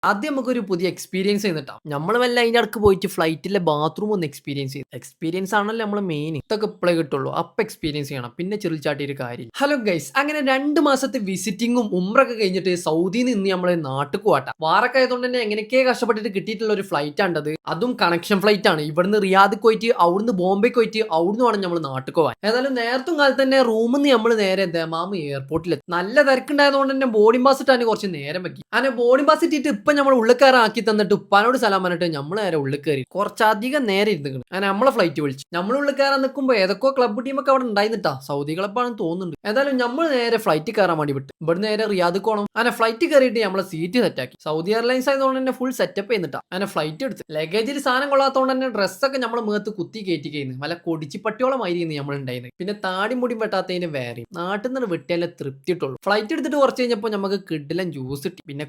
ആദ്യം നമുക്കൊരു പുതിയ എക്സ്പീരിയൻസ് ചെയ്യുന്നിട്ടാ. നമ്മൾ വല്ല അതിന്റെ അടുക്ക് പോയിട്ട് ഫ്ലൈറ്റിലെ ബാത്റൂം ഒന്ന് എക്സ്പീരിയൻസ് ചെയ്യും. എക്സ്പീരിയൻസ് ആണല്ലോ നമ്മളെ മെയിൻ. ഇതൊക്കെ ഇപ്പോഴേ കിട്ടുള്ളൂ. അപ്പൊ എക്സ്പീരിയൻസ് ചെയ്യണം. പിന്നെ ചെറുചാട്ടിയൊരു കാര്യം. ഹലോ ഗൈസ്, അങ്ങനെ 2 മാസത്തെ വിസിറ്റിങ്ങും ഉംറൊക്കെ കഴിഞ്ഞിട്ട് സൗദിയിൽ നിന്ന് നമ്മളെ നാട്ടിൽ പോവാട്ടാ. വാറൊക്കെ ആയതുകൊണ്ട് തന്നെ എങ്ങനെയൊക്കെ കഷ്ടപ്പെട്ടിട്ട് കിട്ടിയിട്ടുള്ള ഒരു ഫ്ലൈറ്റ് ആണ്ടത്. അതും കണക്ഷൻ ഫ്ലൈറ്റ് ആണ്. ഇവിടുന്ന് റിയാദിക്ക് പോയിട്ട് അവിടുന്ന് ബോംബെക്ക് പോയിട്ട് അവിടുന്ന് വേണം നമ്മൾ നാട്ടിൽ പോവാൻ. ഏതായാലും നേരത്തും കാലത്ത് തന്നെ റൂമിൽ നിന്ന് നമ്മൾ നേരെ ദമാം എയർപോർട്ടിലെത്തി. നല്ല തിരക്കുണ്ടായതുകൊണ്ട് തന്നെ ബോർഡിംഗ് പാസ് ഇട്ടാൻ കുറച്ച് നേരം വെക്കി. അങ്ങനെ ബോർഡിംഗ് പാസ് ഇട്ടിട്ട് ഇപ്പൊ നമ്മൾ ഉള്ളിൽ കയറാൻ ആക്കി തന്നിട്ട് ഉപ്പാനോട് സലാം പറഞ്ഞിട്ട് നമ്മൾ നേരെ ഉള്ളിൽ കയറി കുറച്ചധികം നേരെ ഇരുന്നിക്കണം. അങ്ങനെ നമ്മളെ ഫ്ലൈറ്റ് വിളിച്ചു. നമ്മൾ ഉള്ളിൽ കയറാൻ നിൽക്കുമ്പോൾ ഏതൊക്കെ ക്ലബ്ബ് ടീമൊക്കെ അവിടെ ഉണ്ടായിരുന്നിട്ടാ. സൗദി ക്ലബ്ബാണെന്ന് തോന്നുന്നുണ്ട്. ഏതായാലും നമ്മൾ നേരെ ഫ്ലൈറ്റ് കയറാൻ വേണ്ടി വിട്ടു. ഇവിടെ നേരെ റിയാദ് പോകണം. അങ്ങനെ ഫ്ലൈറ്റ് കയറിയിട്ട് നമ്മളെ സീറ്റ് സെറ്റാക്കി. സൗദി എയർലൈൻസ് ആയതുകൊണ്ട് തന്നെ ഫുൾ സെറ്റപ്പ് ചെയ്യുന്നിട്ടാ. അങ്ങനെ ഫ്ലൈറ്റ് എടുത്ത് ലഗേജിൽ സാധനം കൊള്ളാത്തതുകൊണ്ട് തന്നെ ഡ്രസ്സൊക്കെ നമ്മൾ മേത്ത് കുത്തി കയറ്റി കഴിയുന്നു. നല്ല കൊടിച്ച് പട്ടിയോളമായിരുന്നു നമ്മൾ ഉണ്ടായിരുന്നു. പിന്നെ താടി മുടി വെട്ടാത്തതിന് വേറെ നാട്ടിൽ നിന്ന് വെട്ടിയാലേ തൃപ്തി ഇട്ടുള്ളൂ. ഫ്ലൈറ്റ് എടുത്തിട്ട് കുറച്ച് കഴിഞ്ഞപ്പോൾ നമുക്ക് കിഡിലൻ ജ്യൂസ് കിട്ടി. പിന്നെ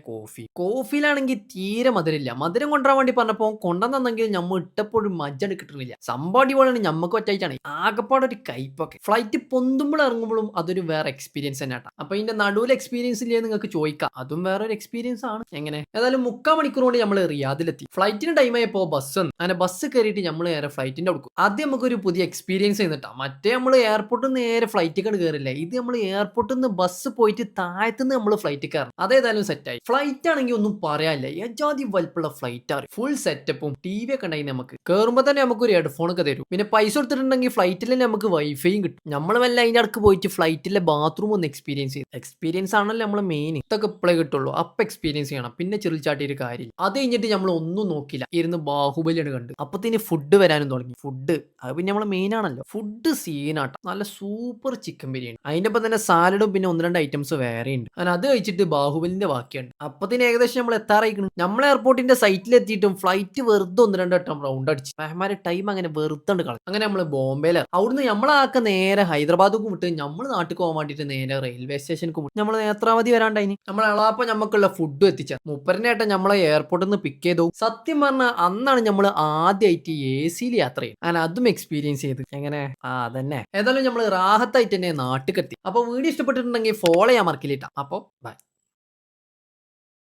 കോഫിയിലാണെങ്കിൽ തീരെ മധുരമില്ല. മധുരം കൊണ്ടുവരാൻ വേണ്ടി പറഞ്ഞപ്പോൾ കൊണ്ടുവന്നെങ്കിൽ നമ്മൾ ഇട്ടപ്പോഴും മജ്ജ കിട്ടുന്നില്ല. സംഭവം പോലെയാണ് ഞമ്മക്ക് ഒറ്റായിട്ടാണ് ആകെപ്പാടെ ഒരു കയ്പൊക്കെ. ഫ്ലൈറ്റ് പൊന്തുമ്പോൾ ഇറങ്ങുമ്പോഴും അതൊരു വേറെ എക്സ്പീരിയൻസ് തന്നെ ആട്ടാ. അപ്പൊ ഇതിന്റെ നടുവിൽ എക്സ്പീരിയൻസ് ഇല്ലേ നിങ്ങൾക്ക് ചോദിക്കാം. അതും വേറൊരു എക്സ്പീരിയൻസ് ആണ്. എങ്ങനെ ഏതായാലും 3/4 മണിക്കൂർ കൊണ്ട് നമ്മൾ റിയാദിലെത്തി. ഫ്ലൈറ്റിന് ടൈം ആയപ്പോൾ ബസ് വന്നു. അങ്ങനെ ബസ് കയറിയിട്ട് നമ്മൾ നേരെ ഫ്ലൈറ്റിന്റെ കൊടുക്കും. ആദ്യം നമുക്കൊരു പുതിയ എക്സ്പീരിയൻസ് ചെയ്യുന്നിട്ടാ. മറ്റേ നമ്മൾ എയർപോർട്ടിൽ നിന്ന് നേരെ ഫ്ലൈറ്റ് കണ്ട് കയറില്ല. ഇത് നമ്മൾ എയർപോർട്ടിൽ നിന്ന് ബസ് പോയിട്ട് താഴത്തുനിന്ന് നമ്മൾ ഫ്ലൈറ്റ് കയറണം. അതേതായാലും സെറ്റായി. ഫ്ലൈറ്റ് ആണെങ്കിൽ ഒന്നും പറയാനില്ല. ഏജാതി വലുപ്പുള്ള ഫ്ലൈറ്റ് ആണ്. ഫുൾ സെറ്റപ്പും ടി വി ഒക്കെ ഉണ്ടായി. നമുക്ക് കയറുമ്പോൾ തന്നെ നമുക്ക് ഒരു ഹെഡ്ഫോൺ ഒക്കെ തരും. പിന്നെ പൈസ കൊടുത്തിട്ടുണ്ടെങ്കിൽ ഫ്ലൈറ്റിൽ തന്നെ നമുക്ക് വൈഫൈയും കിട്ടും. നമ്മൾ വല്ല അതിന്റെ അടുക്ക് പോയിട്ട് ഫ്ലൈറ്റിലെ ബാത്റൂം ഒന്ന് എക്സ്പീരിയൻസ് ചെയ്യും. എക്സ്പീരിയൻസ് ആണല്ലോ നമ്മളെ മെയിൻ. ഇതൊക്കെ ഇപ്പോഴേ കിട്ടുള്ളൂ. അപ്പൊ എക്സ്പീരിയൻസ് ചെയ്യണം. പിന്നെ ചെറുചാട്ടിയൊരു കാര്യം. അത് കഴിഞ്ഞിട്ട് നമ്മൾ ഒന്നും നോക്കില്ല. ഇരുന്ന് ബാഹുബലിയാണ് കണ്ട്. അപ്പത്തിന് ഫുഡ് വരാനും തുടങ്ങി. ഫുഡ് അത് പിന്നെ നമ്മളെ മെയിൻ ആണല്ലോ. ഫുഡ് സീനാട്ടോ. നല്ല സൂപ്പർ ചിക്കൻ ബിരിയാണി. അതിന്റെ ഒപ്പം തന്നെ സാലഡും പിന്നെ 1-2 ഐറ്റംസ് വേറെ ഉണ്ട്. അങ്ങനെ അത് കഴിച്ചിട്ട് ബാഹുബലിന്റെ ബാക്കിയുണ്ട്. അപ്പത്തിന് ഏകദേശം നമ്മൾ എത്താറായിക്കണം. നമ്മൾ എയർപോർട്ടിന്റെ സൈറ്റിൽ എത്തിയിട്ടും ഫ്ലൈറ്റ് വെറുതെ 1-2 വട്ടം റൗണ്ട് അടിച്ചു. ഫഹമാരെ ടൈം അങ്ങനെ വെറുതെ കളഞ്ഞു. അങ്ങനെ നമ്മൾ ബോംബെയിലാണ്. അവിടുന്ന് നമ്മളാക്കെ നേരെ ഹൈദരാബാദുക്കും വിട്ട് നമ്മൾ നാട്ടിൽ പോകാൻ വേണ്ടിയിട്ട് നേരെ റെയിൽവേ സ്റ്റേഷനിൽ വിട്ടു. നമ്മൾ നേത്രാവതി വരാണ്ടായിനി. നമ്മൾ എളാപ്പ നമുക്കുള്ള ഫുഡ് എത്തിച്ച മുപ്പരൻ്റെ ഏട്ടൻ നമ്മളെ എയർപോർട്ടിൽ നിന്ന് പിക്ക് ചെയ്തു. സത്യം പറഞ്ഞാൽ അന്നാണ് നമ്മൾ ആദ്യമായിട്ട് AC യാത്ര ചെയ്യും. അങ്ങനെ അതും എക്സ്പീരിയൻസ് ചെയ്ത്. എങ്ങനെ അതന്നെ. ഏതായാലും നമ്മൾ റാഹത്തായിട്ട് തന്നെ നാട്ടിൽ എത്തി. അപ്പൊ വീഡിയോ ഇഷ്ടപ്പെട്ടിട്ടുണ്ടെങ്കിൽ ഫോളോ ചെയ്യാൻ മറക്കില്ല. അപ്പൊ ബൈ.